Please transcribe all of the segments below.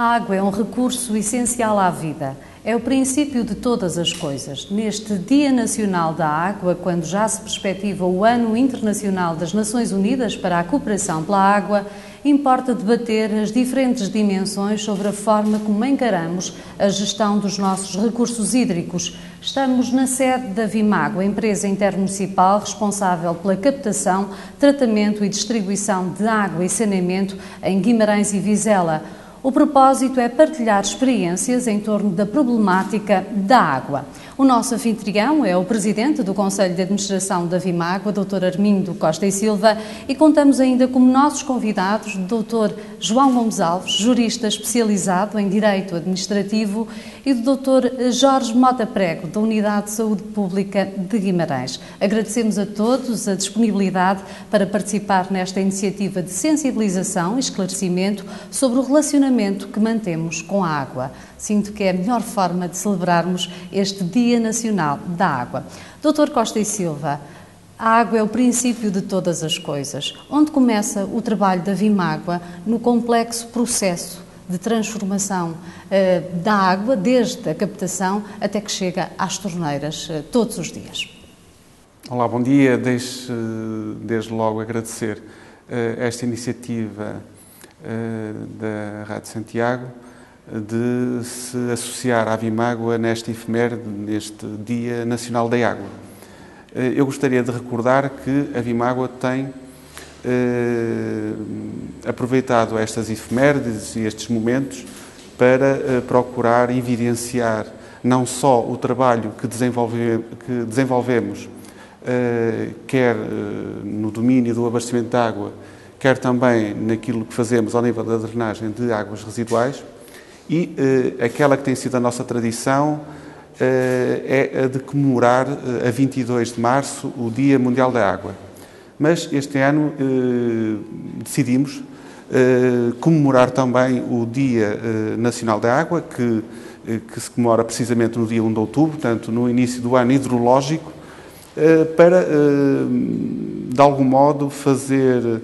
A água é um recurso essencial à vida. É o princípio de todas as coisas. Neste Dia Nacional da Água, quando já se perspectiva o Ano Internacional das Nações Unidas para a Cooperação pela Água, importa debater as diferentes dimensões sobre a forma como encaramos a gestão dos nossos recursos hídricos. Estamos na sede da Vimago, a empresa intermunicipal responsável pela captação, tratamento e distribuição de água e saneamento em Guimarães e Vizela. O propósito é partilhar experiências em torno da problemática da água. O nosso anfitrião é o presidente do Conselho de Administração da Vimago, Dr. Armindo Costa e Silva, e contamos ainda como nossos convidados o Dr. João Gomes Alves, jurista especializado em Direito Administrativo, e do Dr. Jorge Mota Prego, da Unidade de Saúde Pública de Guimarães. Agradecemos a todos a disponibilidade para participar nesta iniciativa de sensibilização e esclarecimento sobre o relacionamento que mantemos com a água. Sinto que é a melhor forma de celebrarmos este Dia Nacional da Água. Dr. Costa e Silva, a água é o princípio de todas as coisas. Onde começa o trabalho da Vimágua no complexo processo de transformação da água, desde a captação até que chega às torneiras todos os dias? Olá, bom dia. Desde logo agradecer esta iniciativa da Rádio Santiago de se associar à Vimágua nesta efeméride, neste Dia Nacional da Água. Eu gostaria de recordar que a Vimágua tem aproveitado estas efemérides e estes momentos para procurar evidenciar não só o trabalho que desenvolvemos, quer no domínio do abastecimento de água, quer também naquilo que fazemos ao nível da drenagem de águas residuais, e aquela que tem sido a nossa tradição é a de comemorar a 22 de março o Dia Mundial da Água. Mas este ano decidimos comemorar também o Dia Nacional da Água, que se comemora precisamente no dia 1 de outubro, portanto no início do ano hidrológico, para de algum modo fazer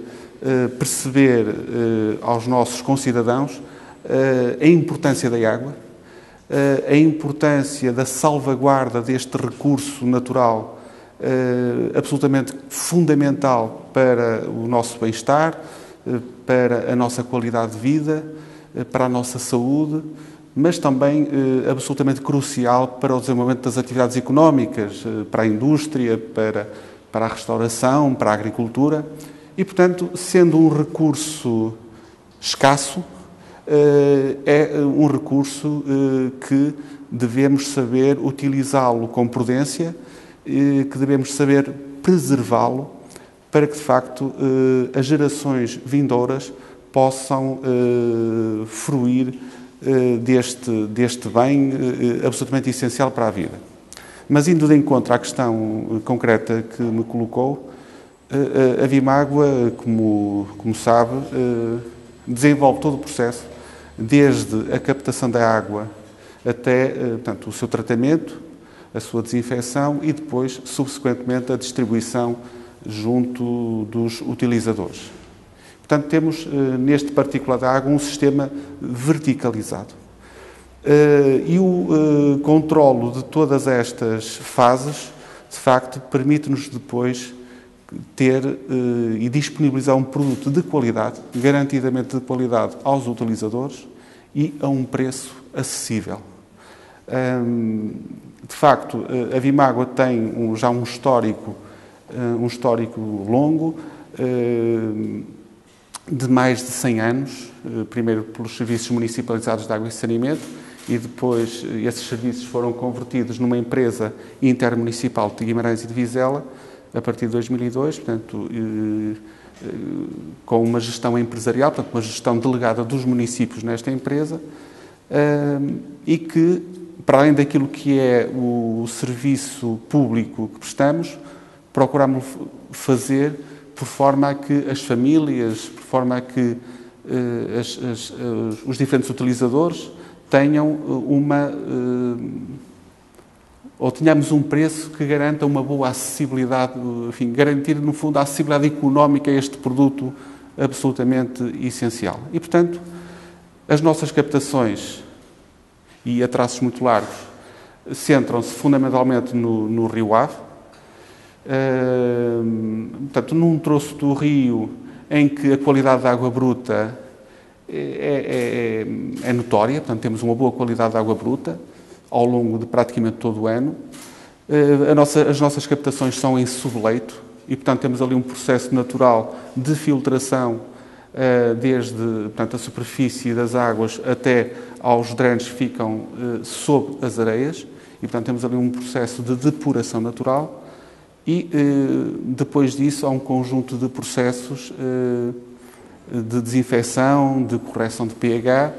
perceber aos nossos concidadãos a importância da água, a importância da salvaguarda deste recurso natural absolutamente fundamental para o nosso bem-estar, para a nossa qualidade de vida, para a nossa saúde, mas também absolutamente crucial para o desenvolvimento das atividades económicas, para a indústria, para a restauração, para a agricultura. E, portanto, sendo um recurso escasso, é um recurso que devemos saber utilizá-lo com prudência, que devemos saber preservá-lo para que, de facto, as gerações vindouras possam fruir deste bem absolutamente essencial para a vida. Mas, indo de encontro à questão concreta que me colocou, a Vimágua, como sabe, desenvolve todo o processo, desde a captação da água até, portanto, o seu tratamento, a sua desinfecção e depois, subsequentemente, a distribuição junto dos utilizadores. Portanto, temos, neste particular da água, um sistema verticalizado. E o controlo de todas estas fases, de facto, permite-nos depois ter e disponibilizar um produto de qualidade, garantidamente de qualidade aos utilizadores e a um preço acessível. De facto, a Vimágua tem já um histórico longo, de mais de 100 anos, primeiro pelos serviços municipalizados de água e saneamento, e depois esses serviços foram convertidos numa empresa intermunicipal de Guimarães e de Vizela, a partir de 2002, portanto, com uma gestão empresarial, portanto, uma gestão delegada dos municípios nesta empresa, e que, para além daquilo que é o serviço público que prestamos, procuramos fazer por forma a que as famílias, por forma a que os diferentes utilizadores tenham ou tenhamos um preço que garanta uma boa acessibilidade, enfim, garantir, no fundo, a acessibilidade económica a este produto absolutamente essencial. E, portanto, As nossas captações, e a traços muito largos, centram-se fundamentalmente no Rio Ave. Portanto, num troço do rio em que a qualidade da água bruta é notória, portanto, temos uma boa qualidade de água bruta ao longo de praticamente todo o ano. As nossas captações são em subleito e, portanto, temos ali um processo natural de filtração desde, portanto, a superfície das águas até aos drenos que ficam sob as areias e, portanto, temos ali um processo de depuração natural e, depois disso, há um conjunto de processos de desinfecção, de correção de pH,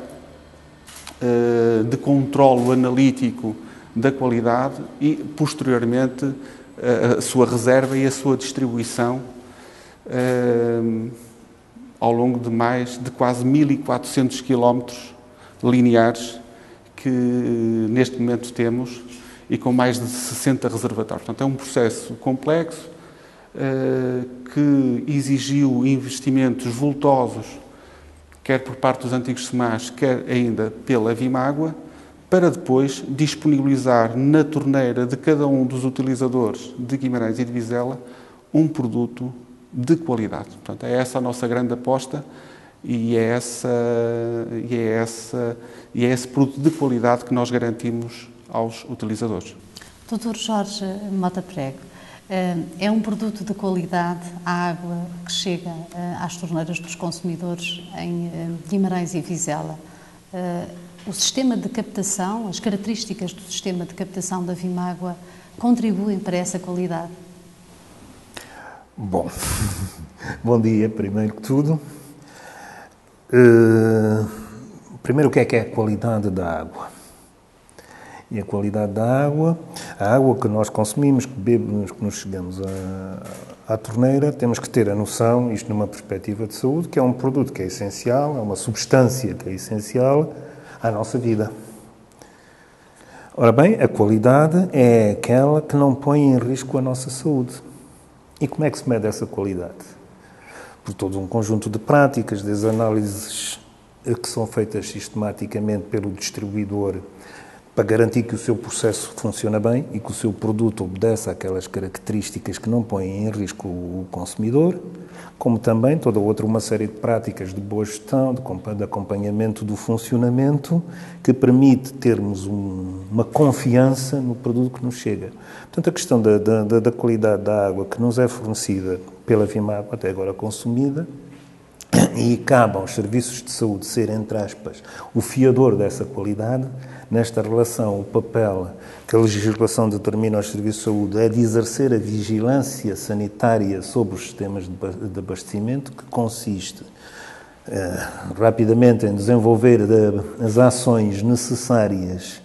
de controlo analítico da qualidade e, posteriormente, a sua reserva e a sua distribuição ao longo de mais de quase 1.400 km lineares que neste momento temos e com mais de 60 reservatórios. Portanto, é um processo complexo que exigiu investimentos vultosos, quer por parte dos antigos SEMAS, quer ainda pela Vimágua, para depois disponibilizar na torneira de cada um dos utilizadores de Guimarães e de Vizela um produto de qualidade. Portanto, é essa a nossa grande aposta e é esse produto de qualidade que nós garantimos aos utilizadores. Dr. Jorge Mota Prego, é um produto de qualidade a água que chega às torneiras dos consumidores em Guimarães e Vizela. O sistema de captação, as características do sistema de captação da Vimágua contribuem para essa qualidade? Bom, bom dia, primeiro que tudo. Primeiro, o que é a qualidade da água? E a qualidade da água, a água que nós consumimos, que bebemos, que nos chegamos à torneira, temos que ter a noção, isto numa perspectiva de saúde, que é um produto que é essencial, é uma substância que é essencial à nossa vida. Ora bem, a qualidade é aquela que não põe em risco a nossa saúde. E como é que se mede essa qualidade? Por todo um conjunto de práticas, desde análises que são feitas sistematicamente pelo distribuidor para garantir que o seu processo funciona bem e que o seu produto obedece àquelas características que não põem em risco o consumidor, como também toda outra uma série de práticas de boa gestão, de acompanhamento do funcionamento, que permite termos uma confiança no produto que nos chega. Portanto, a questão da qualidade da água que nos é fornecida pela Vimágua, até agora consumida, e cabe aos serviços de saúde ser, entre aspas, o fiador dessa qualidade. Nesta relação, o papel que a legislação determina aos serviços de saúde é de exercer a vigilância sanitária sobre os sistemas de abastecimento, que consiste rapidamente em desenvolver as ações necessárias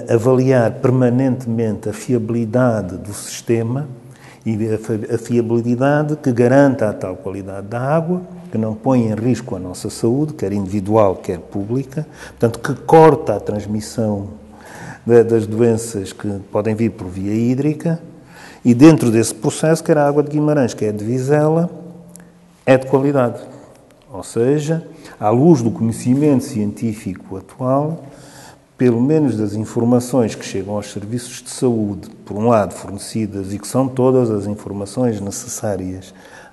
a avaliar permanentemente a fiabilidade do sistema e a fiabilidade que garanta a tal qualidade da água, que não põe em risco a nossa saúde, quer individual, quer pública, portanto, que corta a transmissão das doenças que podem vir por via hídrica, e dentro desse processo, quer a água de Guimarães, quer a de Vizela, é de qualidade. Ou seja, à luz do conhecimento científico atual, pelo menos das informações que chegam aos serviços de saúde, por um lado fornecidas, e que são todas as informações necessárias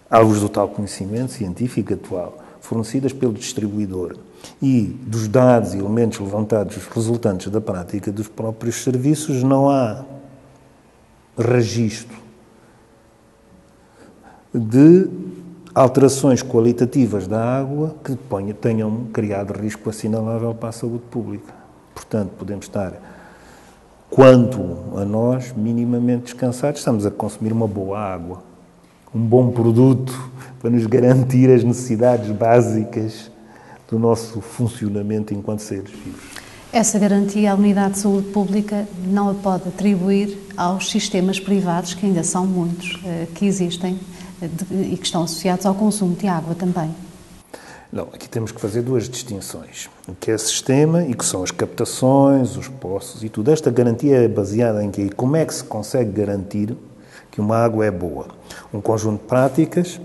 à luz do tal conhecimento científico atual, fornecidas pelo distribuidor, e dos dados e elementos levantados resultantes da prática dos próprios serviços, não há registro de alterações qualitativas da água que tenham criado risco assinalável para a saúde pública. Portanto, podemos estar, quanto a nós, minimamente descansados. Estamos a consumir uma boa água, um bom produto para nos garantir as necessidades básicas do nosso funcionamento enquanto seres vivos. Essa garantia a Unidade de Saúde Pública não a pode atribuir aos sistemas privados, que ainda são muitos, que existem e que estão associados ao consumo de água também. Não, aqui temos que fazer duas distinções. O que é sistema e que são as captações, os poços e tudo. Esta garantia é baseada em quê? Como é que se consegue garantir que uma água é boa? Um conjunto de práticas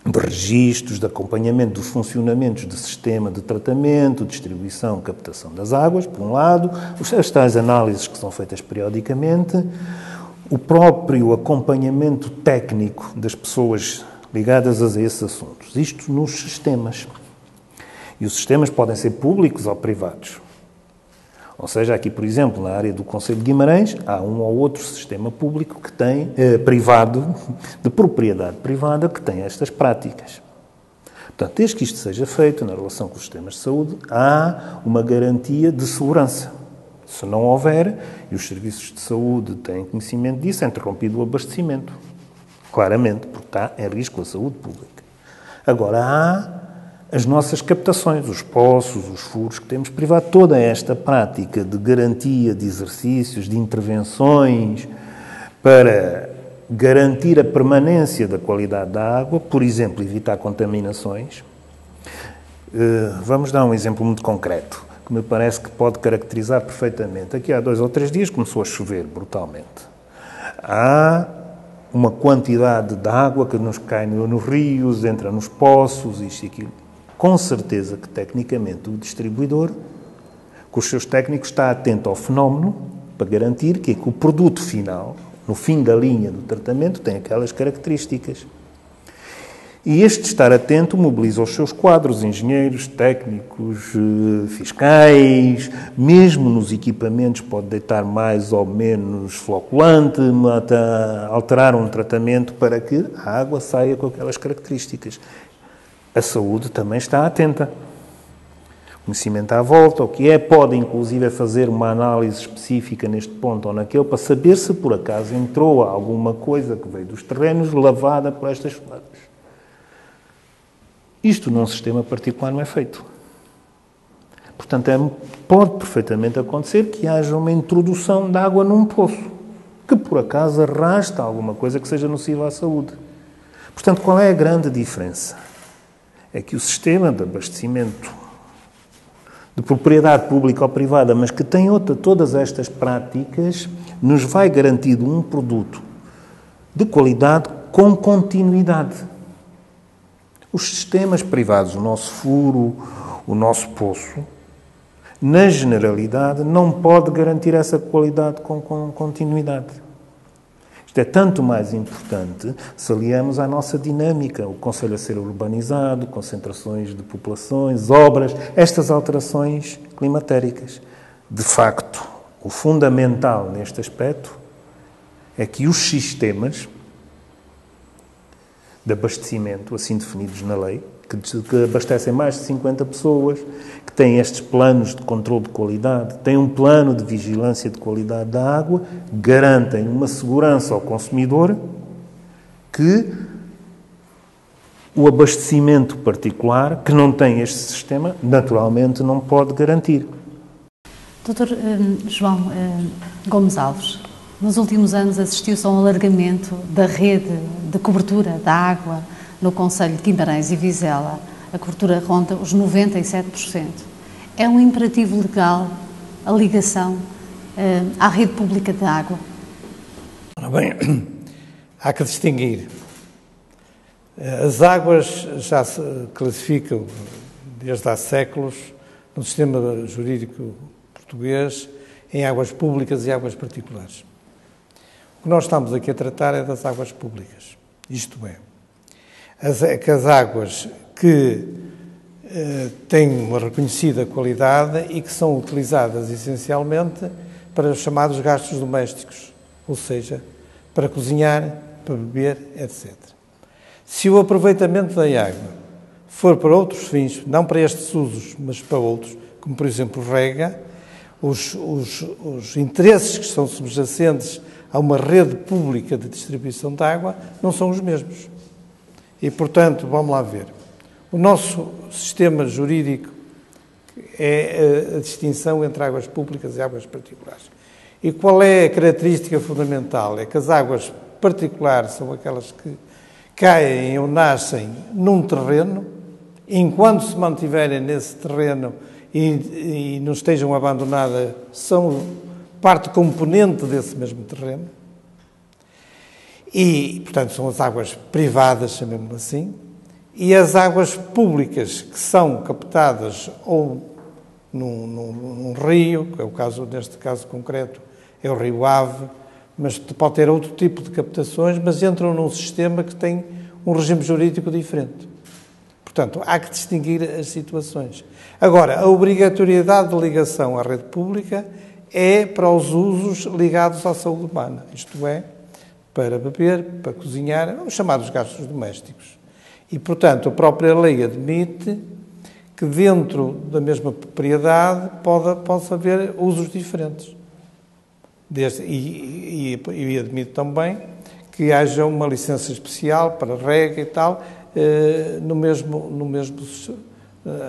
de registros, de acompanhamento dos funcionamentos do sistema de tratamento, distribuição, captação das águas, por um lado, as tais análises que são feitas periodicamente, o próprio acompanhamento técnico das pessoas ligadas a esses assuntos. Isto nos sistemas. E os sistemas podem ser públicos ou privados. Ou seja, aqui, por exemplo, na área do Conselho de Guimarães, há um ou outro sistema público que tem, privado, de propriedade privada, que tem estas práticas. Portanto, desde que isto seja feito na relação com os sistemas de saúde, há uma garantia de segurança. Se não houver, e os serviços de saúde têm conhecimento disso, é interrompido o abastecimento. Claramente, porque está em risco a saúde pública. Agora, há as nossas captações, os poços, os furos que temos privado, toda esta prática de garantia de exercícios, de intervenções para garantir a permanência da qualidade da água, por exemplo, evitar contaminações. Vamos dar um exemplo muito concreto, que me parece que pode caracterizar perfeitamente. Aqui há 2 ou 3 dias começou a chover brutalmente. Há uma quantidade de água que nos cai nos rios, entra nos poços, isto e aquilo. Com certeza que, tecnicamente, o distribuidor, com os seus técnicos, está atento ao fenómeno para garantir que o produto final, no fim da linha do tratamento, tem aquelas características. E este estar atento mobiliza os seus quadros, engenheiros, técnicos, fiscais, mesmo nos equipamentos pode deitar mais ou menos floculante, alterar um tratamento para que a água saia com aquelas características. A saúde também está atenta. O conhecimento à volta, o que é, pode inclusive fazer uma análise específica neste ponto ou naquele, para saber se por acaso entrou alguma coisa que veio dos terrenos lavada por estas flores. Isto num sistema particular não é feito. Portanto, pode perfeitamente acontecer que haja uma introdução de água num poço, que por acaso arrasta alguma coisa que seja nociva à saúde. Portanto, qual é a grande diferença? É que o sistema de abastecimento de propriedade pública ou privada, mas que tem todas estas práticas, nos vai garantindo um produto de qualidade com continuidade. Os sistemas privados, o nosso furo, o nosso poço, na generalidade, não pode garantir essa qualidade com continuidade. Isto é tanto mais importante se aliamos à nossa dinâmica, o concelho a ser urbanizado, concentrações de populações, obras, estas alterações climatéricas. De facto, o fundamental neste aspecto é que os sistemas de abastecimento, assim definidos na lei, que abastecem mais de 50 pessoas, que têm estes planos de controle de qualidade, têm um plano de vigilância de qualidade da água, garantem uma segurança ao consumidor que o abastecimento particular, que não tem este sistema, naturalmente não pode garantir. Dr. João Gomes Alves, nos últimos anos assistiu-se a um alargamento da rede de cobertura da água no concelho de Guimarães e Vizela. A cobertura ronda os 97%. É um imperativo legal a ligação à rede pública de água? Ora bem, há que distinguir. As águas já se classificam desde há séculos no sistema jurídico português em águas públicas e águas particulares. O que nós estamos aqui a tratar é das águas públicas. Isto é, as águas que têm uma reconhecida qualidade e que são utilizadas essencialmente para os chamados gastos domésticos, ou seja, para cozinhar, para beber, etc. Se o aproveitamento da água for para outros fins, não para estes usos, mas para outros, como por exemplo rega, os interesses que são subjacentes a uma rede pública de distribuição de água não são os mesmos. E, portanto, vamos lá ver. O nosso sistema jurídico é a distinção entre águas públicas e águas particulares. E qual é a característica fundamental? É que as águas particulares são aquelas que caem ou nascem num terreno, enquanto se mantiverem nesse terreno e não estejam abandonadas, são parte componente desse mesmo terreno. E, portanto, são as águas privadas, chamemos assim, e as águas públicas que são captadas ou num rio, que é o caso, neste caso concreto, é o Rio Ave, mas pode ter outro tipo de captações, mas entram num sistema que tem um regime jurídico diferente. Portanto, há que distinguir as situações. Agora, a obrigatoriedade de ligação à rede pública é para os usos ligados à saúde humana, isto é, para beber, para cozinhar, os chamados gastos domésticos. E, portanto, a própria lei admite que dentro da mesma propriedade possa haver usos diferentes. E admite também que haja uma licença especial para rega e tal,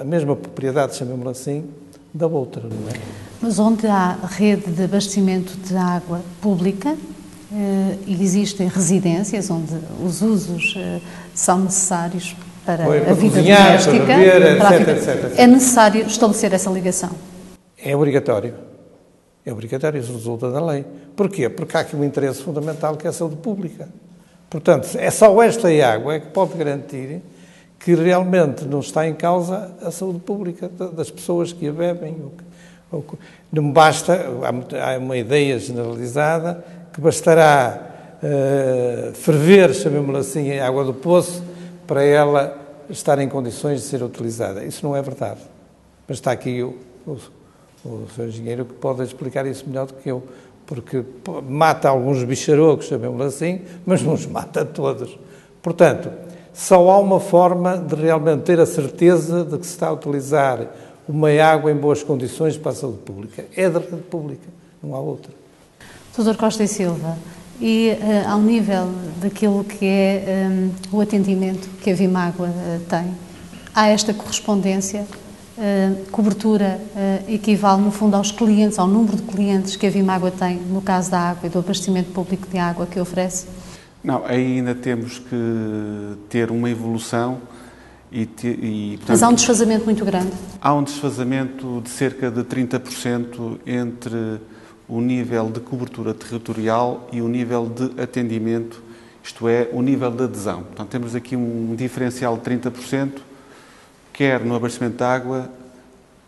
a mesma propriedade, chamemos assim, da outra, não é? Mas onde há rede de abastecimento de água pública e existem residências onde os usos são necessários para a vida cozinhar, doméstica, para beber, etc. É necessário estabelecer essa ligação? É obrigatório. É obrigatório, isso resulta da lei. Porquê? Porque há aqui um interesse fundamental que é a saúde pública. Portanto, é só esta água que pode garantir que realmente não está em causa a saúde pública das pessoas que a bebem. Não basta, há uma ideia generalizada que bastará ferver, chamemos assim, a água do poço para ela estar em condições de ser utilizada. Isso não é verdade. Mas está aqui o Sr. Engenheiro que pode explicar isso melhor do que eu, porque mata alguns bicharocos, chamemos assim, mas não os mata todos. Portanto, só há uma forma de realmente ter a certeza de que se está a utilizar uma água em boas condições para a saúde pública. É da rede pública, não há outra. Dr. Costa e Silva, e ao nível daquilo que é o atendimento que a Vimágua tem, há esta correspondência? Cobertura equivale, no fundo, aos clientes, ao número de clientes que a Vimágua tem, no caso da água e do abastecimento público de água que oferece? Não, ainda temos que ter uma evolução portanto, mas há um desfazamento muito grande? Há um desfazamento de cerca de 30% entre o nível de cobertura territorial e o nível de atendimento, isto é, o nível de adesão. Portanto, temos aqui um diferencial de 30%, quer no abastecimento de água,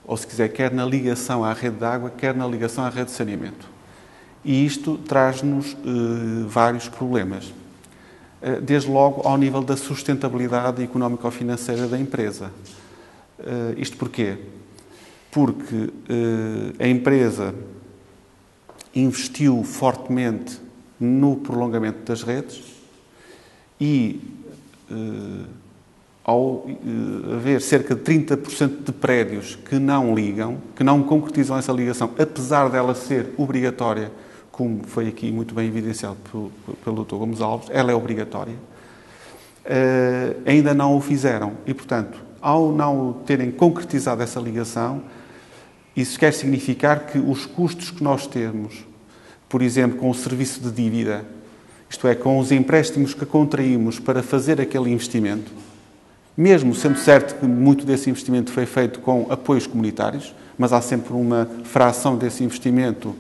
ou se quiser, quer na ligação à rede de água, quer na ligação à rede de saneamento. E isto traz-nos vários problemas. Desde logo ao nível da sustentabilidade económico-financeira da empresa. Isto porquê? Porque a empresa investiu fortemente no prolongamento das redes e, ao haver cerca de 30% de prédios que não ligam, que não concretizam essa ligação, apesar dela ser obrigatória, como foi aqui muito bem evidenciado pelo Dr. Gomes Alves, ela é obrigatória, ainda não o fizeram. E, portanto, ao não terem concretizado essa ligação, isso quer significar que os custos que nós temos, por exemplo, com o serviço de dívida, isto é, com os empréstimos que contraímos para fazer aquele investimento, mesmo sendo certo que muito desse investimento foi feito com apoios comunitários, mas há sempre uma fração desse investimento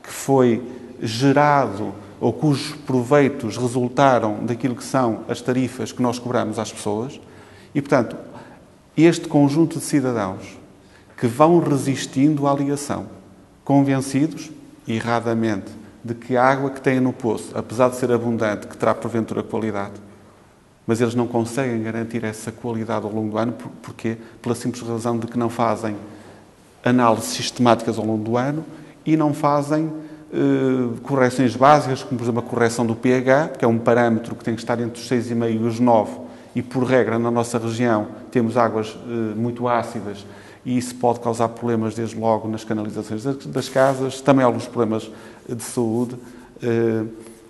que foi gerado ou cujos proveitos resultaram daquilo que são as tarifas que nós cobramos às pessoas. E, portanto, este conjunto de cidadãos que vão resistindo à ligação, convencidos, erradamente, de que a água que têm no poço, apesar de ser abundante, que terá porventura qualidade, mas eles não conseguem garantir essa qualidade ao longo do ano, porque pela simples razão de que não fazem análises sistemáticas ao longo do ano e não fazem correções básicas, como por exemplo a correção do pH, que é um parâmetro que tem que estar entre os 6,5 e os 9, e por regra na nossa região temos águas muito ácidas e isso pode causar problemas desde logo nas canalizações das casas, também alguns problemas de saúde,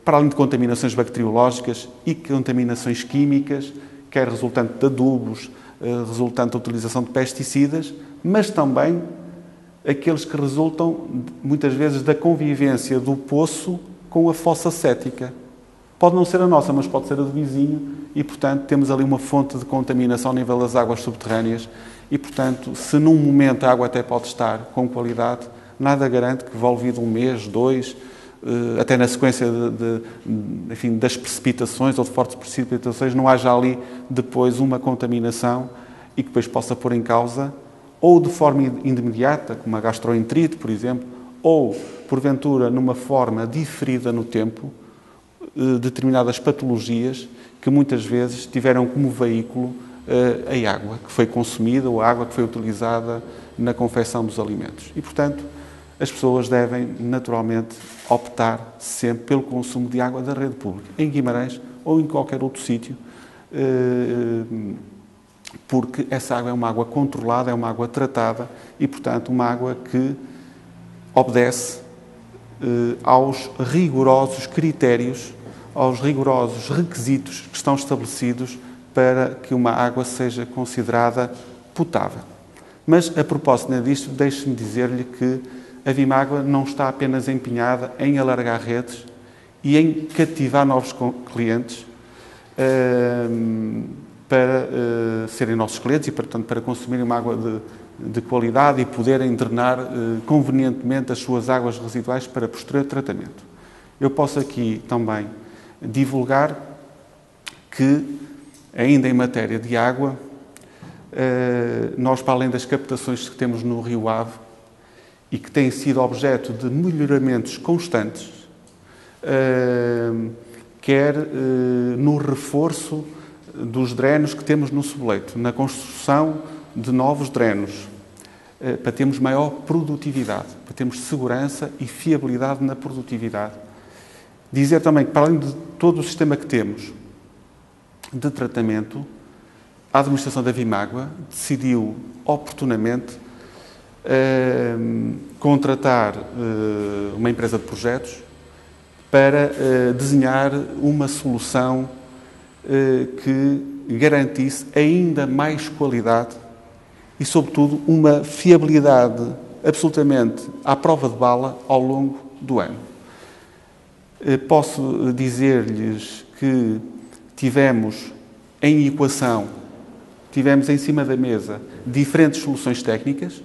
para além de contaminações bacteriológicas e contaminações químicas, quer resultante de adubos, resultante da utilização de pesticidas, mas também aqueles que resultam, muitas vezes, da convivência do poço com a fossa cética. Pode não ser a nossa, mas pode ser a do vizinho e, portanto, temos ali uma fonte de contaminação ao nível das águas subterrâneas e, portanto, se num momento a água até pode estar com qualidade, nada garante que, envolvido um mês, 2, até na sequência enfim, das precipitações ou de fortes precipitações, não haja ali depois uma contaminação e que depois possa pôr em causa, ou de forma imediata, como a gastroenterite, por exemplo, ou, porventura, numa forma diferida no tempo, determinadas patologias que muitas vezes tiveram como veículo a água que foi consumida ou a água que foi utilizada na confecção dos alimentos. E, portanto, as pessoas devem, naturalmente, optar sempre pelo consumo de água da rede pública, em Guimarães ou em qualquer outro sítio, porque essa água é uma água controlada, é uma água tratada e, portanto, uma água que obedece aos rigorosos critérios, aos rigorosos requisitos que estão estabelecidos para que uma água seja considerada potável. Mas, a propósito disto, deixe-me dizer-lhe que a Vimagua não está apenas empenhada em alargar redes e em cativar novos clientes para serem nossos clientes e, portanto, para consumirem uma água de qualidade e poderem drenar convenientemente as suas águas residuais para posterior tratamento. Eu posso aqui também divulgar que, ainda em matéria de água, nós, para além das captações que temos no Rio Ave e que têm sido objeto de melhoramentos constantes, quer no reforço dos drenos que temos no subleito, na construção de novos drenos, para termos maior produtividade, para termos segurança e fiabilidade na produtividade. Dizer também que, para além de todo o sistema que temos de tratamento, a administração da Vimagua decidiu oportunamente contratar uma empresa de projetos para desenhar uma solução que garantisse ainda mais qualidade e, sobretudo, uma fiabilidade absolutamente à prova de bala ao longo do ano. Posso dizer-lhes que tivemos em equação, tivemos em cima da mesa diferentes soluções técnicas,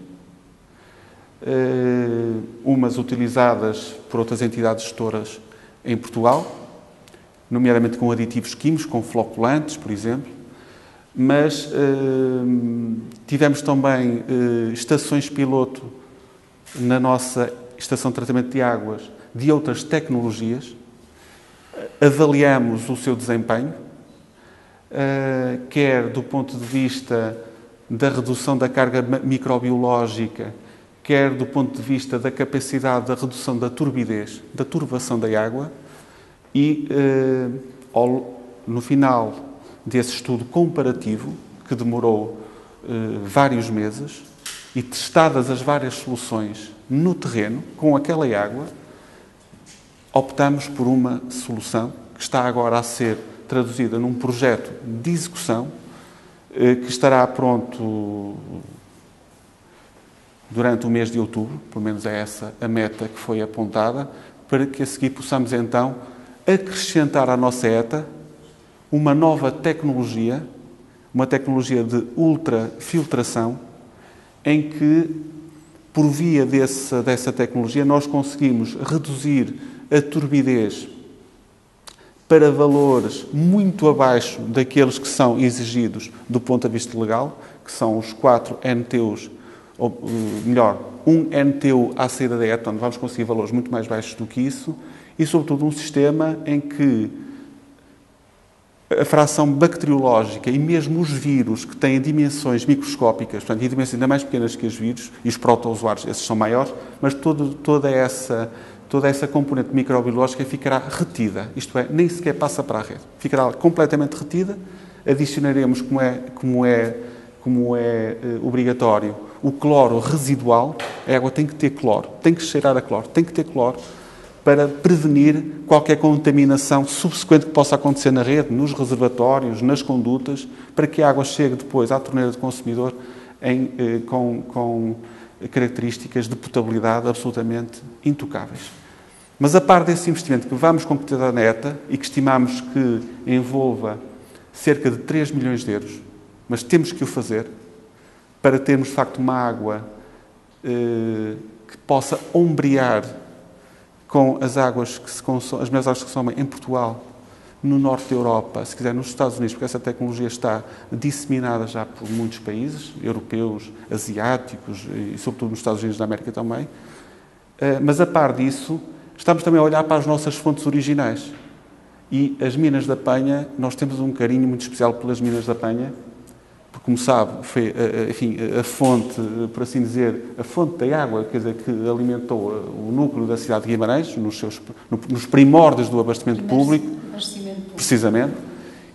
umas utilizadas por outras entidades gestoras em Portugal, nomeadamente com aditivos químicos, com floculantes, por exemplo, mas tivemos também estações piloto na nossa estação de tratamento de águas de outras tecnologias, avaliamos o seu desempenho, quer do ponto de vista da redução da carga microbiológica, quer do ponto de vista da capacidade da redução da turbidez, da turbação da água, e no final desse estudo comparativo, que demorou vários meses, e testadas as várias soluções no terreno, com aquela água, optamos por uma solução que está agora a ser traduzida num projeto de execução que estará pronto durante o mês de outubro, pelo menos é essa a meta que foi apontada, para que a seguir possamos então acrescentar à nossa ETA uma nova tecnologia, uma tecnologia de ultrafiltração, em que, por via dessa tecnologia, nós conseguimos reduzir a turbidez para valores muito abaixo daqueles que são exigidos do ponto de vista legal, que são os 4 NTUs, ou melhor, 1 NTU à saída da ETA, onde vamos conseguir valores muito mais baixos do que isso, e sobretudo um sistema em que a fração bacteriológica e mesmo os vírus, que têm dimensões microscópicas, portanto, e dimensões ainda mais pequenas que os vírus, e os protozoários, esses são maiores, mas toda essa componente microbiológica ficará retida, isto é, nem sequer passa para a rede. Ficará completamente retida, adicionaremos, como é obrigatório, o cloro residual. A água tem que ter cloro, tem que cheirar a cloro, tem que ter cloro, para prevenir qualquer contaminação subsequente que possa acontecer na rede, nos reservatórios, nas condutas, para que a água chegue depois à torneira do consumidor com características de potabilidade absolutamente intocáveis. Mas, a par desse investimento que vamos concretizar na ETA e que estimamos que envolva cerca de 3 milhões de euros, mas temos que o fazer para termos, de facto, uma água que possa ombrear com as águas que se consomem, as melhores águas que se consomem em Portugal, no norte da Europa, se quiser nos Estados Unidos, porque essa tecnologia está disseminada já por muitos países, europeus, asiáticos e sobretudo nos Estados Unidos da América também. Mas a par disso, estamos também a olhar para as nossas fontes originais. E as minas da Penha, nós temos um carinho muito especial pelas minas da Penha, porque, como sabe, foi, enfim, a fonte, por assim dizer, a fonte da água, quer dizer, que alimentou o núcleo da cidade de Guimarães, nos primórdios do abastecimento público, precisamente.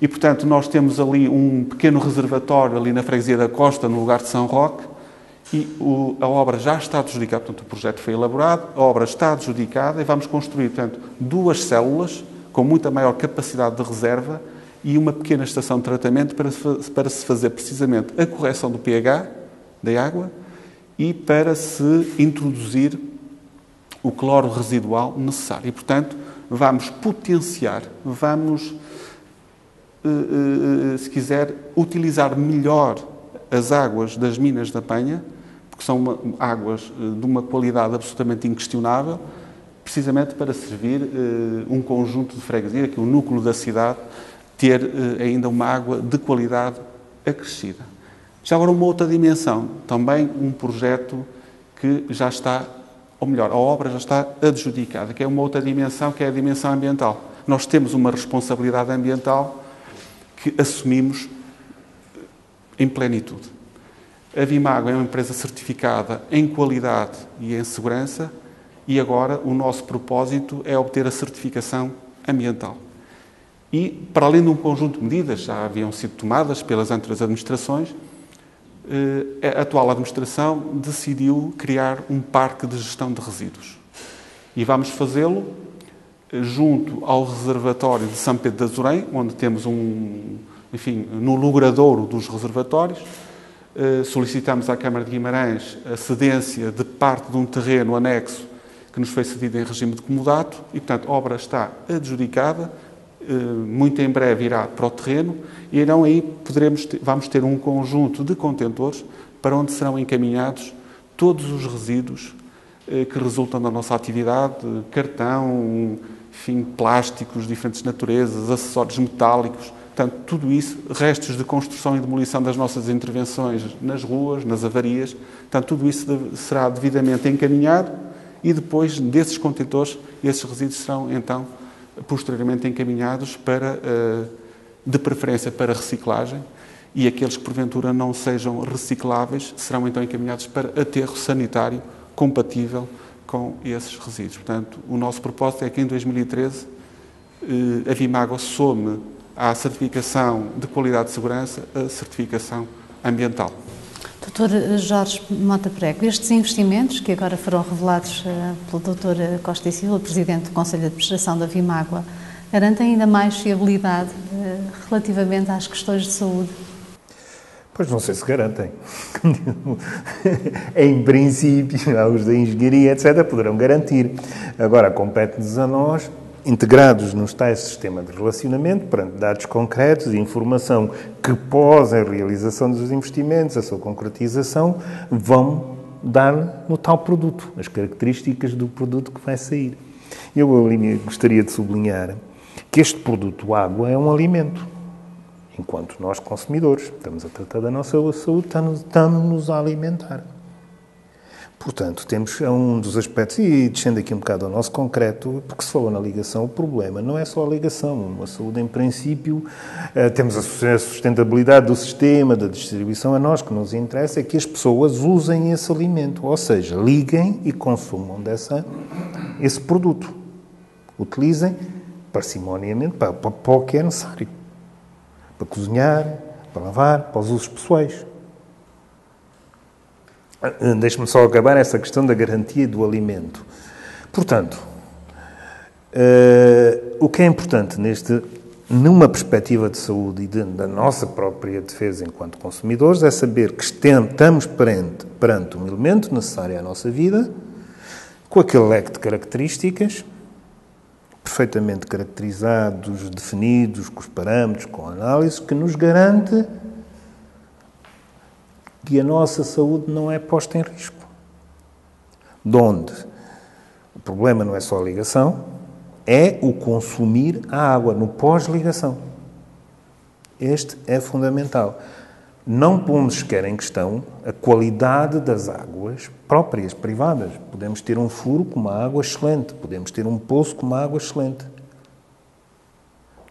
E, portanto, nós temos ali um pequeno reservatório ali na freguesia da Costa, no lugar de São Roque, e a obra já está adjudicada, portanto, o projeto foi elaborado, a obra está adjudicada e vamos construir, portanto, 2 células com muita maior capacidade de reserva e uma pequena estação de tratamento para se fazer precisamente a correção do pH da água e para se introduzir o cloro residual necessário. E, portanto, vamos potenciar, vamos, se quiser, utilizar melhor as águas das minas da Penha, porque são águas de uma qualidade absolutamente inquestionável, precisamente para servir um conjunto de freguesia, que é o núcleo da cidade, ter ainda uma água de qualidade acrescida. Já agora uma outra dimensão, também um projeto que já está, ou melhor, a obra já está adjudicada, que é uma outra dimensão, que é a dimensão ambiental. Nós temos uma responsabilidade ambiental que assumimos em plenitude. A Vimago é uma empresa certificada em qualidade e em segurança e agora o nosso propósito é obter a certificação ambiental. E, para além de um conjunto de medidas que já haviam sido tomadas pelas anteriores administrações, a atual administração decidiu criar um parque de gestão de resíduos. E vamos fazê-lo junto ao reservatório de São Pedro de Azorém, onde temos no logradouro dos reservatórios. Solicitamos à Câmara de Guimarães a cedência de parte de um terreno anexo que nos foi cedido em regime de comodato e, portanto, a obra está adjudicada, muito em breve irá para o terreno e então aí vamos ter um conjunto de contentores para onde serão encaminhados todos os resíduos que resultam da nossa atividade, cartão, enfim, plásticos de diferentes naturezas, acessórios metálicos, portanto, tudo isso, restos de construção e demolição das nossas intervenções nas ruas, nas avarias, portanto, tudo isso será devidamente encaminhado e depois desses contentores, esses resíduos serão, então, posteriormente encaminhados para, de preferência para reciclagem e aqueles que, porventura, não sejam recicláveis serão, então, encaminhados para aterro sanitário compatível com esses resíduos. Portanto, o nosso propósito é que, em 2013, a Vimago some à certificação de qualidade de segurança a certificação ambiental. Dr. Jorge Mota Prego, estes investimentos que agora foram revelados pelo Dr. Costa e Silva, Presidente do Conselho de Administração da Vimago, garantem ainda mais fiabilidade relativamente às questões de saúde? Pois não sei se garantem. Em princípio, os da engenharia, etc., poderão garantir. Agora, compete-nos a nós, integrados nos tais sistemas de relacionamento, perante dados concretos e informação que pós a realização dos investimentos, a sua concretização, vão dar no tal produto, as características do produto que vai sair. Eu gostaria de sublinhar que este produto, água, é um alimento. Enquanto nós, consumidores, estamos a tratar da nossa saúde, estamos a alimentar. Portanto, temos um dos aspectos, e descendo aqui um bocado ao nosso concreto, porque se falou na ligação, o problema não é só a ligação. A saúde, em princípio, temos a sustentabilidade do sistema, da distribuição. A nós que nos interessa é que as pessoas usem esse alimento, ou seja, liguem e consumam esse produto. Utilizem parcimoniamente para o que é necessário. Para cozinhar, para lavar, para os usos pessoais. Deixe-me só acabar essa questão da garantia do alimento. Portanto, o que é importante numa perspectiva de saúde e da nossa própria defesa enquanto consumidores é saber que estamos perante um elemento necessário à nossa vida, com aquele leque de características, perfeitamente caracterizados, definidos, com os parâmetros, com a análise, que nos garante que a nossa saúde não é posta em risco. De onde problema não é só a ligação, é o consumir a água no pós-ligação. Este é fundamental. Não pomos sequer em questão a qualidade das águas próprias, privadas. Podemos ter um furo com uma água excelente, podemos ter um poço com uma água excelente.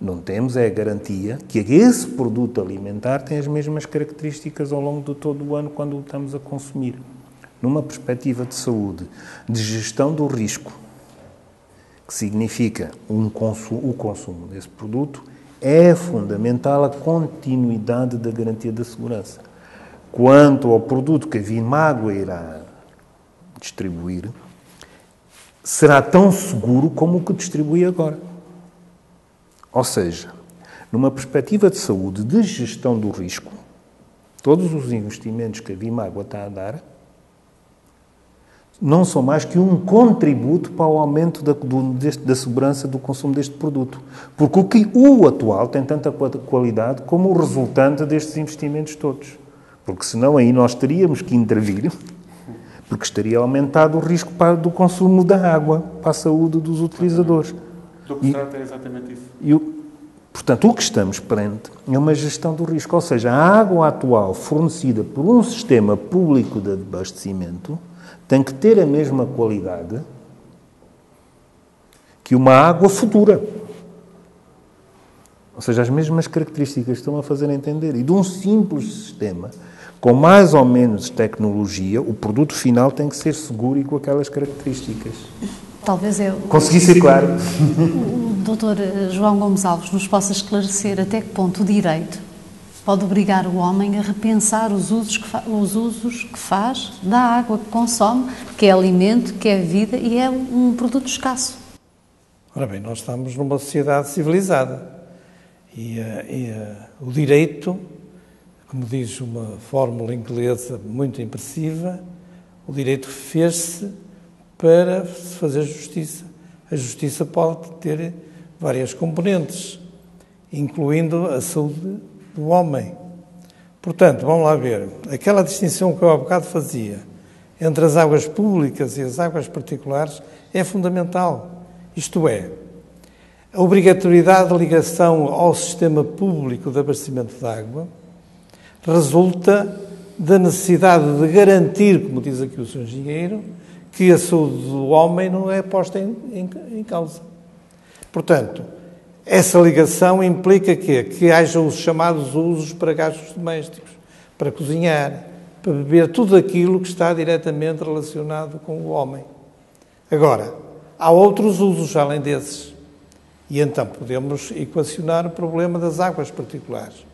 Não temos é a garantia que esse produto alimentar tem as mesmas características ao longo de todo o ano quando o estamos a consumir. Numa perspectiva de saúde, de gestão do risco, que significa o consumo desse produto, é fundamental a continuidade da garantia da segurança. Quanto ao produto que a Vinmágua irá distribuir, será tão seguro como o que distribui agora. Ou seja, numa perspectiva de saúde, de gestão do risco, todos os investimentos que a Vinmágua está a dar não são mais que um contributo para o aumento da segurança do consumo deste produto. Porque o atual tem tanta qualidade como o resultante destes investimentos todos. Porque senão aí nós teríamos que intervir, porque estaria aumentado o risco do consumo da água para a saúde dos utilizadores. Do que se trata é exatamente isso. Portanto, o que estamos perante é uma gestão do risco. Ou seja, a água atual fornecida por um sistema público de abastecimento tem que ter a mesma qualidade que uma água futura. Ou seja, as mesmas características estão a fazer entender. E de um simples sistema, com mais ou menos tecnologia, o produto final tem que ser seguro e com aquelas características. Talvez consegui ser claro. O Dr. João Gomes Alves nos possa esclarecer até que ponto o direito pode obrigar o homem a repensar os usos que faz da água que consome, que é alimento, que é vida e é um produto escasso. Ora bem, nós estamos numa sociedade civilizada e o direito, como diz uma fórmula inglesa muito impressiva, o direito fez-se para se fazer justiça. A justiça pode ter várias componentes, incluindo a saúde do homem. Portanto, vamos lá ver, aquela distinção que eu há bocado fazia entre as águas públicas e as águas particulares é fundamental. Isto é, a obrigatoriedade de ligação ao sistema público de abastecimento de água resulta da necessidade de garantir, como diz aqui o Sr. Engenheiro, que a saúde do homem não é posta em causa. Portanto, essa ligação implica que haja os chamados usos para gastos domésticos, para cozinhar, para beber, tudo aquilo que está diretamente relacionado com o homem. Agora, há outros usos além desses. E então podemos equacionar o problema das águas particulares,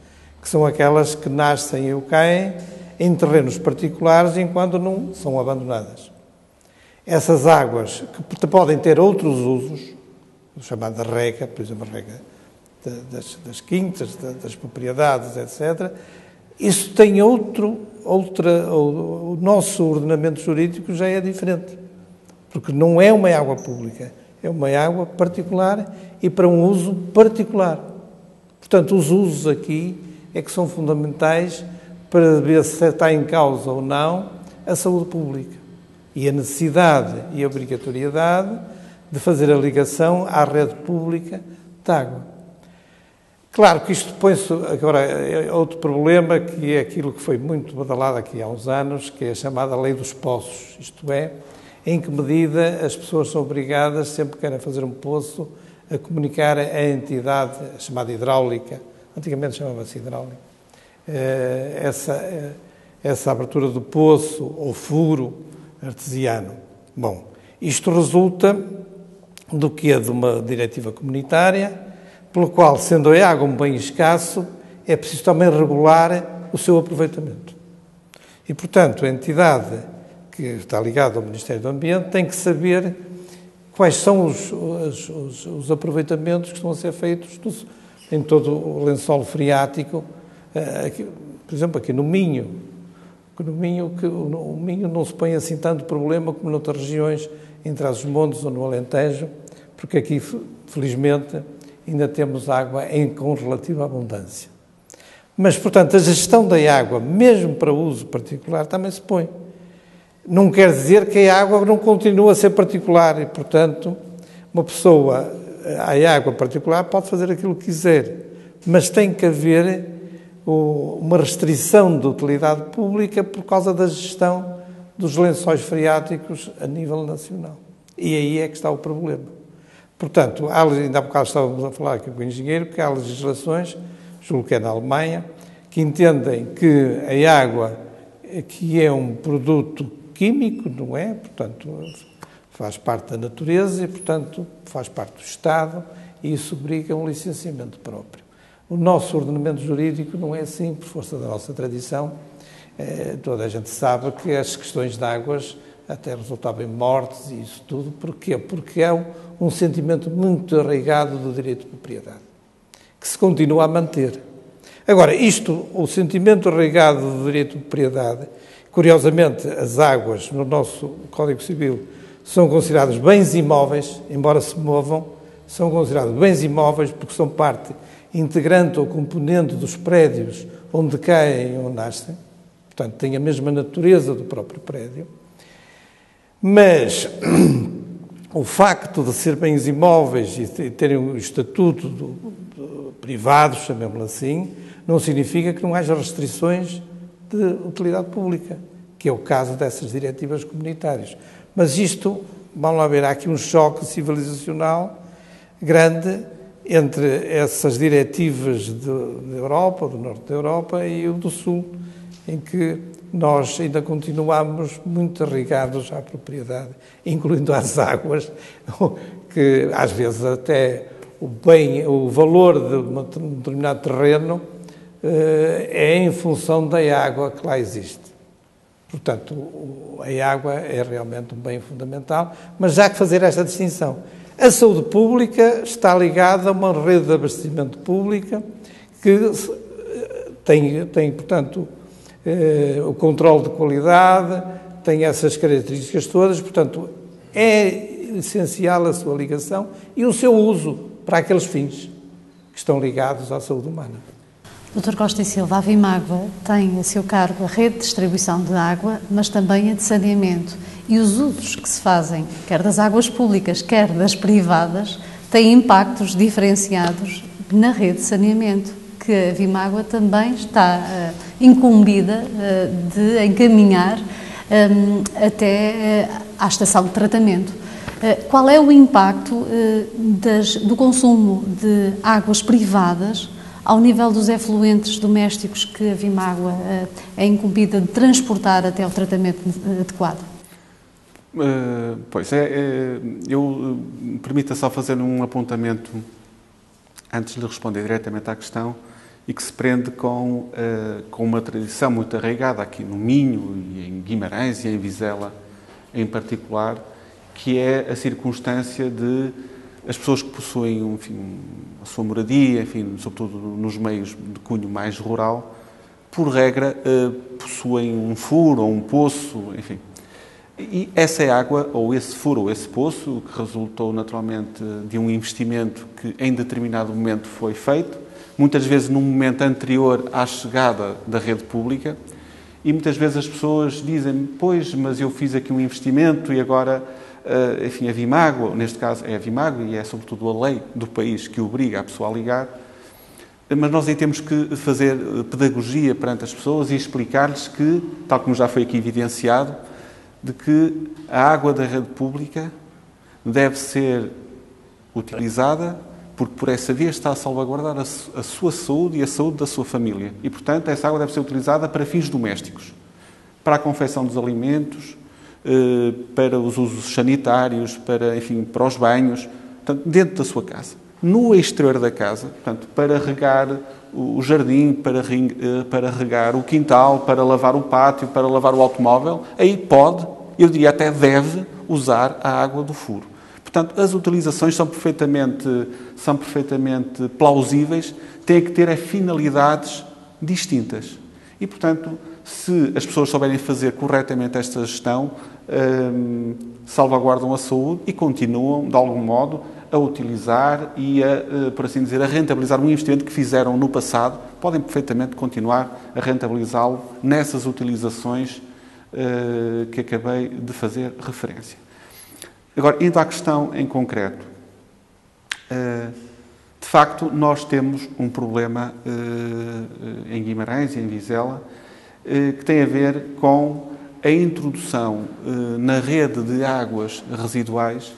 que são aquelas que nascem ou caem em terrenos particulares enquanto não são abandonadas. Essas águas que podem ter outros usos, chamada rega, por exemplo, a rega das quintas, das propriedades, etc. Isso tem o nosso ordenamento jurídico já é diferente, porque não é uma água pública, é uma água particular e para um uso particular. Portanto, os usos aqui é que são fundamentais para ver se está em causa ou não a saúde pública e a necessidade e a obrigatoriedade de fazer a ligação à rede pública de água. Claro que isto põe-se agora é outro problema, que é aquilo que foi muito badalado aqui há uns anos, que é a chamada lei dos poços. Isto é, em que medida as pessoas são obrigadas, sempre que querem fazer um poço, a comunicar a entidade chamada hidráulica, antigamente chamava-se hidráulica, essa abertura do poço ou furo artesiano. Bom, isto resulta do que é de uma diretiva comunitária, pelo qual, sendo a água um bem escasso, é preciso também regular o seu aproveitamento. E, portanto, a entidade que está ligada ao Ministério do Ambiente tem que saber quais são os aproveitamentos que estão a ser feitos em todo o lençol freático, por exemplo, aqui no Minho. O Minho não se põe assim tanto problema como noutras regiões, em Trás-os-Montes ou no Alentejo, porque aqui, felizmente, ainda temos água com relativa abundância. Mas, portanto, a gestão da água, mesmo para uso particular, também se põe. não quer dizer que a água não continue a ser particular e, portanto, uma pessoa, a água particular, pode fazer aquilo que quiser, mas tem que haver uma restrição de utilidade pública por causa da gestão dos lençóis freáticos a nível nacional. E aí é que está o problema. Portanto, ainda há bocado estávamos a falar aqui com o engenheiro, que há legislações, julgo que é na Alemanha, que entendem que a água, que é um produto químico, não é? Portanto, faz parte da natureza e, portanto, faz parte do Estado e isso obriga a um licenciamento próprio. O nosso ordenamento jurídico não é assim, por força da nossa tradição. Toda a gente sabe que as questões de águas até resultavam em mortes e isso tudo. Porquê? Porque é um sentimento muito arraigado do direito de propriedade, que se continua a manter. Agora, o sentimento arraigado do direito de propriedade, curiosamente, as águas no nosso Código Civil são consideradas bens imóveis, embora se movam, são considerados bens imóveis porque são parte integrante ou componente dos prédios onde caem ou nascem, portanto, têm a mesma natureza do próprio prédio, mas o facto de ser bens imóveis e terem o estatuto de privados, chamemos-lo assim, não significa que não haja restrições de utilidade pública, que é o caso dessas diretivas comunitárias. Mas isto, vamos lá ver, há aqui um choque civilizacional grande entre essas diretivas da Europa, do norte da Europa e o do sul, em que nós ainda continuamos muito arraigados à propriedade, incluindo às águas, que às vezes até o valor de um determinado terreno é em função da água que lá existe. Portanto, a água é realmente um bem fundamental, mas já há que fazer esta distinção. A saúde pública está ligada a uma rede de abastecimento pública que tem portanto, o controle de qualidade, tem essas características todas, portanto, é essencial a sua ligação e o seu uso para aqueles fins que estão ligados à saúde humana. Dr. Costa e Silva, a Vimágua tem a seu cargo a rede de distribuição de água, mas também a de saneamento. E os usos que se fazem, quer das águas públicas, quer das privadas, têm impactos diferenciados na rede de saneamento, que a Vimágua também está incumbida de encaminhar até à estação de tratamento. Qual é o impacto do consumo de águas privadas ao nível dos efluentes domésticos que a Vimágua é incumbida de transportar até ao tratamento adequado? Eu permita só fazer um apontamento antes de responder diretamente à questão e que se prende com uma tradição muito arraigada aqui no Minho e em Guimarães e em Vizela em particular, que é a circunstância de as pessoas que possuem, enfim, a sua moradia, enfim, sobretudo nos meios de cunho mais rural, por regra possuem um furo ou um poço, enfim. E essa água, ou esse furo, ou esse poço, que resultou naturalmente de um investimento que em determinado momento foi feito, muitas vezes num momento anterior à chegada da rede pública, e muitas vezes as pessoas dizem, pois, mas eu fiz aqui um investimento e agora, enfim, a Vimágua, neste caso é a Vimágua e é sobretudo a lei do país que obriga a pessoa a ligar, mas nós aí temos que fazer pedagogia perante as pessoas e explicar-lhes que, tal como já foi aqui evidenciado, de que a água da rede pública deve ser utilizada porque por essa via está a salvaguardar a sua saúde e a saúde da sua família. E, portanto, essa água deve ser utilizada para fins domésticos, para a confecção dos alimentos, para os usos sanitários, para, enfim, para os banhos, portanto, dentro da sua casa. No exterior da casa, portanto, para regar o jardim, para regar o quintal, para lavar o pátio, para lavar o automóvel, aí pode, eu diria até deve, usar a água do furo. Portanto, as utilizações são perfeitamente plausíveis, têm que ter finalidades distintas. E, portanto, se as pessoas souberem fazer corretamente esta gestão, salvaguardam a saúde e continuam, de algum modo, a utilizar e por assim dizer, a rentabilizar um investimento que fizeram no passado, podem perfeitamente continuar a rentabilizá-lo nessas utilizações que acabei de fazer referência. Agora, indo à questão em concreto, de facto, nós temos um problema em Guimarães e em Vizela que tem a ver com a introdução na rede de águas residuais,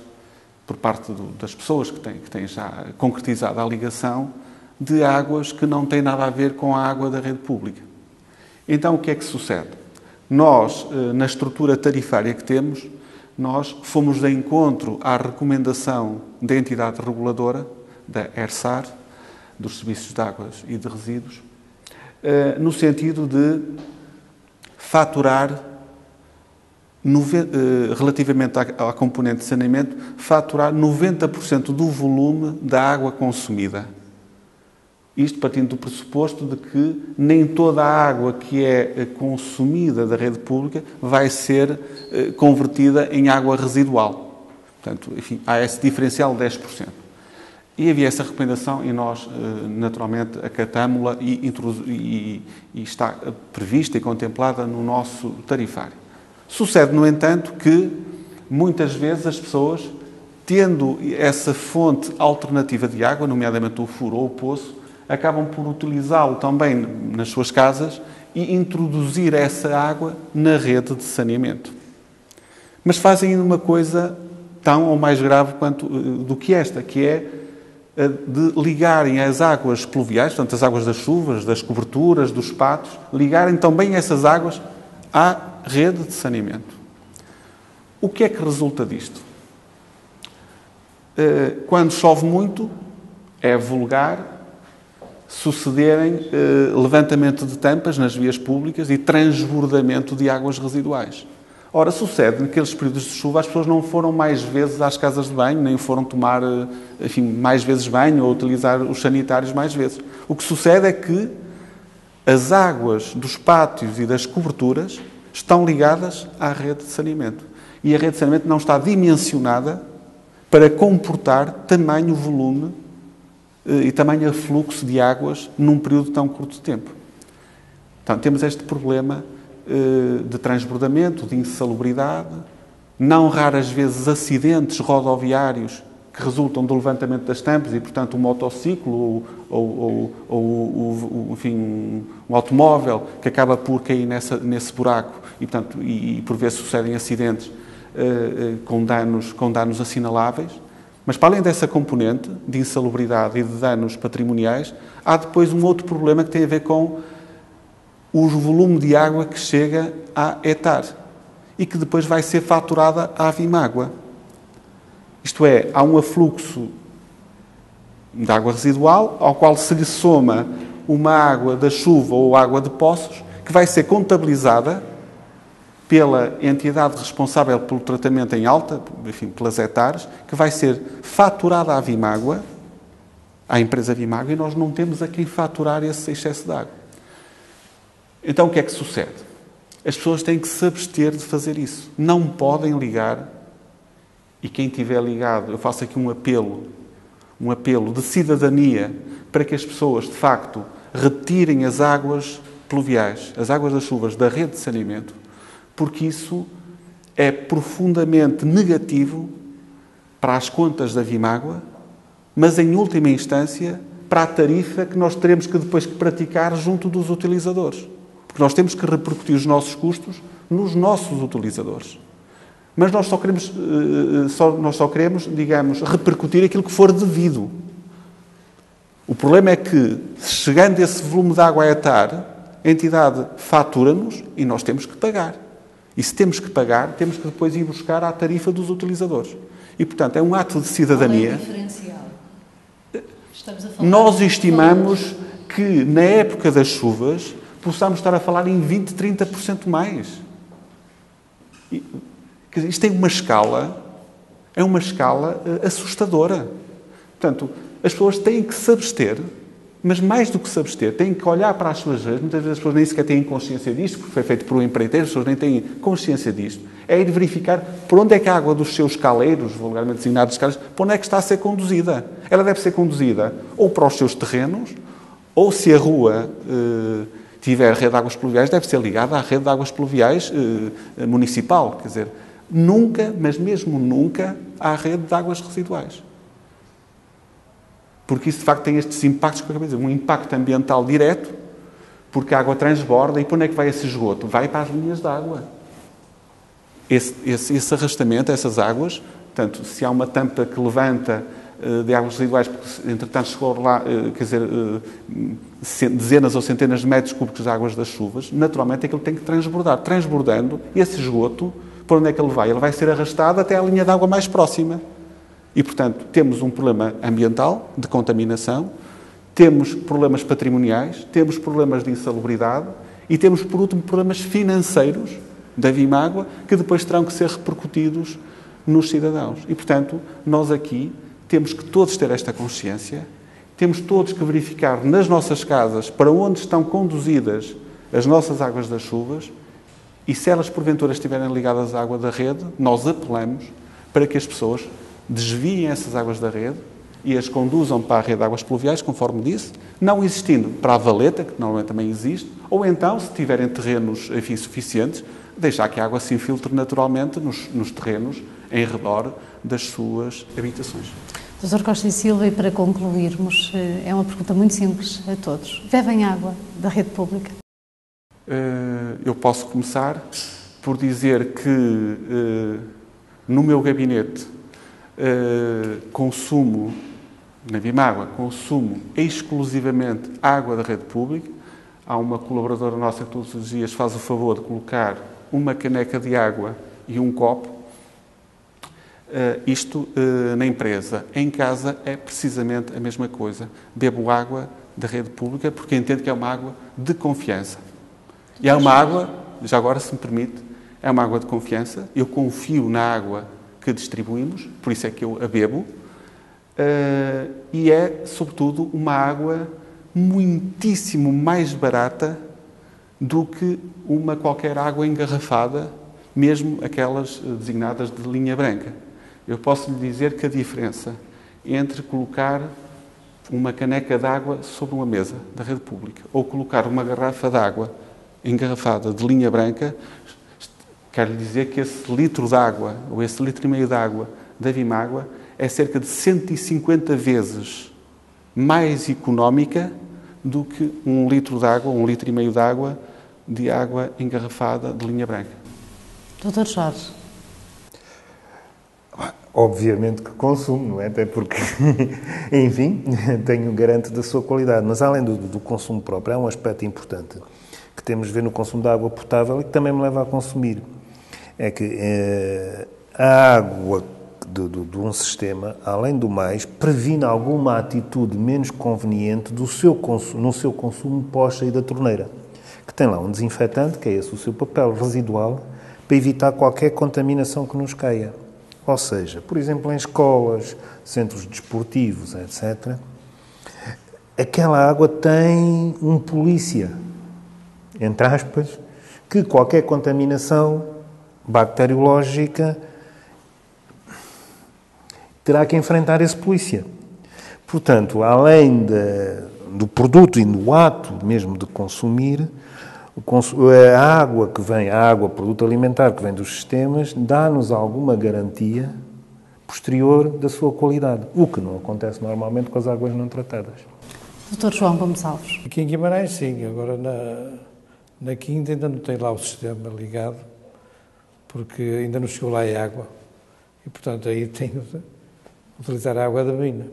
por parte das pessoas que têm já concretizado a ligação, de águas que não têm nada a ver com a água da rede pública. Então, o que é que sucede? Nós, na estrutura tarifária que temos, nós fomos de encontro à recomendação da entidade reguladora, da ERSAR, dos Serviços de Águas e de Resíduos, no sentido de faturar, relativamente à componente de saneamento, faturar 90% do volume da água consumida. Isto partindo do pressuposto de que nem toda a água que é consumida da rede pública vai ser convertida em água residual. Portanto, enfim, há esse diferencial de 10%. E havia essa recomendação e nós, naturalmente, acatámo-la e está prevista e contemplada no nosso tarifário. Sucede, no entanto, que muitas vezes as pessoas, tendo essa fonte alternativa de água, nomeadamente o furo ou o poço, acabam por utilizá-lo também nas suas casas e introduzir essa água na rede de saneamento. Mas fazem uma coisa tão ou mais grave do que esta, que é de ligarem as águas pluviais, portanto as águas das chuvas, das coberturas, dos patos, ligarem também essas águas à rede de saneamento. O que é que resulta disto? Quando chove muito, é vulgar sucederem levantamento de tampas nas vias públicas e transbordamento de águas residuais. Ora, sucede naqueles períodos de chuva as pessoas não foram mais vezes às casas de banho, nem foram tomar, enfim, mais vezes banho ou utilizar os sanitários mais vezes. O que sucede é que as águas dos pátios e das coberturas estão ligadas à rede de saneamento. E a rede de saneamento não está dimensionada para comportar tamanho volume e tamanho afluxo de águas num período tão curto de tempo. Então, temos este problema de transbordamento, de insalubridade, não raras vezes acidentes rodoviários que resultam do levantamento das tampas e, portanto, um motociclo ou enfim, um automóvel que acaba por cair nesse buraco e, portanto, e por vezes sucedem acidentes com danos assinaláveis. Mas, para além dessa componente de insalubridade e de danos patrimoniais, há depois um outro problema que tem a ver com o volume de água que chega à ETAR e que depois vai ser faturada à Vimágua. Isto é, há um afluxo de água residual ao qual se lhe soma uma água da chuva ou água de poços que vai ser contabilizada pela entidade responsável pelo tratamento em alta, enfim, pelas ETARs, que vai ser faturada à Vimágua, à empresa Vimágua, e nós não temos a quem faturar esse excesso de água. Então, o que é que sucede? As pessoas têm que se abster de fazer isso. Não podem ligar, e quem estiver ligado, eu faço aqui um apelo de cidadania para que as pessoas, de facto, retirem as águas pluviais, as águas das chuvas da rede de saneamento, porque isso é profundamente negativo para as contas da Vimágua, mas, em última instância, para a tarifa que nós teremos que depois praticar junto dos utilizadores. Porque nós temos que repercutir os nossos custos nos nossos utilizadores. Mas nós só queremos, digamos, repercutir aquilo que for devido. O problema é que, chegando esse volume de água a ETAR, a entidade fatura-nos e nós temos que pagar. E se temos que pagar, temos que depois ir buscar à tarifa dos utilizadores. E, portanto, é um ato de cidadania. Qual é o diferencial? Estamos a falar Nós estimamos que, na época das chuvas, possamos estar a falar em 20%, 30% mais. Isto tem uma escala, é uma escala assustadora. Portanto, as pessoas têm que se abster, mas mais do que se abster, têm que olhar para as suas redes. Muitas vezes as pessoas nem sequer têm consciência disto, porque foi feito por um empreiteiro, as pessoas nem têm consciência disto. É ir verificar por onde é que a água dos seus caleiros, vulgarmente designados caleiros, por onde é que está a ser conduzida. Ela deve ser conduzida ou para os seus terrenos, ou se a rua tiver rede de águas pluviais, deve ser ligada à rede de águas pluviais municipal. Quer dizer, nunca, mas mesmo nunca, à rede de águas residuais. Porque isso, de facto, tem estes impactos que eu acabei de dizer. Um impacto ambiental direto, porque a água transborda. E para onde é que vai esse esgoto? Vai para as linhas de água. Esse arrastamento, essas águas, portanto, se há uma tampa que levanta de águas residuais, porque, entretanto, chegou lá, quer dizer, dezenas ou centenas de metros cúbicos de águas das chuvas, naturalmente aquilo tem que transbordar. Transbordando, esse esgoto, para onde é que ele vai? Ele vai ser arrastado até à linha de água mais próxima. E, portanto, temos um problema ambiental, de contaminação, temos problemas patrimoniais, temos problemas de insalubridade e temos, por último, problemas financeiros da Vimágua, que depois terão que ser repercutidos nos cidadãos. E, portanto, nós aqui temos que todos ter esta consciência, temos todos que verificar nas nossas casas para onde estão conduzidas as nossas águas das chuvas e, se elas porventura estiverem ligadas à água da rede, nós apelamos para que as pessoas desviem essas águas da rede e as conduzam para a rede de águas pluviais, conforme disse, não existindo para a valeta, que normalmente também existe, ou então, se tiverem terrenos, enfim, suficientes, deixar que a água se infiltre naturalmente nos terrenos em redor das suas habitações. Dr. Costa e Silva, e para concluirmos, é uma pergunta muito simples a todos. Bebem água da rede pública? Eu posso começar por dizer que no meu gabinete consumo, na Vimágua, consumo exclusivamente água da rede pública. Há uma colaboradora nossa que todos os dias faz o favor de colocar uma caneca de água e um copo. Isto na empresa. Em casa é precisamente a mesma coisa. Bebo água da rede pública porque entendo que é uma água de confiança. E é uma água, já agora se me permite, é uma água de confiança. Eu confio na água que distribuímos, por isso é que eu a bebo. E é, sobretudo, uma água muitíssimo mais barata do que uma qualquer água engarrafada, mesmo aquelas designadas de linha branca. Eu posso lhe dizer que a diferença entre colocar uma caneca de água sobre uma mesa da rede pública ou colocar uma garrafa de água engarrafada de linha branca, quero lhe dizer que esse litro de água, ou esse litro e meio de água da Vimágua, é cerca de 150 vezes mais económica do que um litro de água, um litro e meio de água engarrafada de linha branca. Dr. Jorge. Obviamente que consumo, não é? Até porque, enfim, garanto da sua qualidade. Mas além do consumo próprio, há um aspecto importante que temos de ver no consumo da água potável e que também me leva a consumir. É que a água de um sistema, além do mais, previne alguma atitude menos conveniente no seu consumo pós-saída da torneira, que tem lá um desinfetante, que é esse o seu papel residual, para evitar qualquer contaminação que nos caia. Ou seja, por exemplo, em escolas, centros desportivos, etc., aquela água tem um polícia, entre aspas, que qualquer contaminação bacteriológica terá que enfrentar esse polícia. Portanto, além do produto e do ato mesmo de consumir, a água que vem, produto alimentar que vem dos sistemas, dá-nos alguma garantia posterior da sua qualidade, o que não acontece normalmente com as águas não tratadas. Dr. João Gomes Alves. Aqui em Guimarães, sim. Agora, na Quinta ainda não tem lá o sistema ligado, porque ainda não chegou lá a água. E, portanto, aí tem de utilizar a água da mina.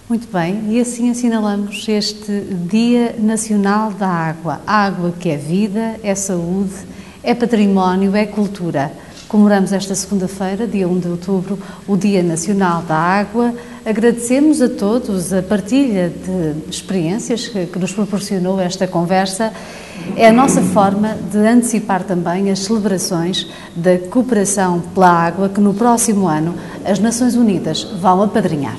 Muito bem, e assim assinalamos este Dia Nacional da Água. A água que é vida, é saúde, é património, é cultura. Comemoramos esta segunda-feira, dia 1 de outubro, o Dia Nacional da Água. Agradecemos a todos a partilha de experiências que nos proporcionou esta conversa. É a nossa forma de antecipar também as celebrações da cooperação pela água que no próximo ano as Nações Unidas vão apadrinhar.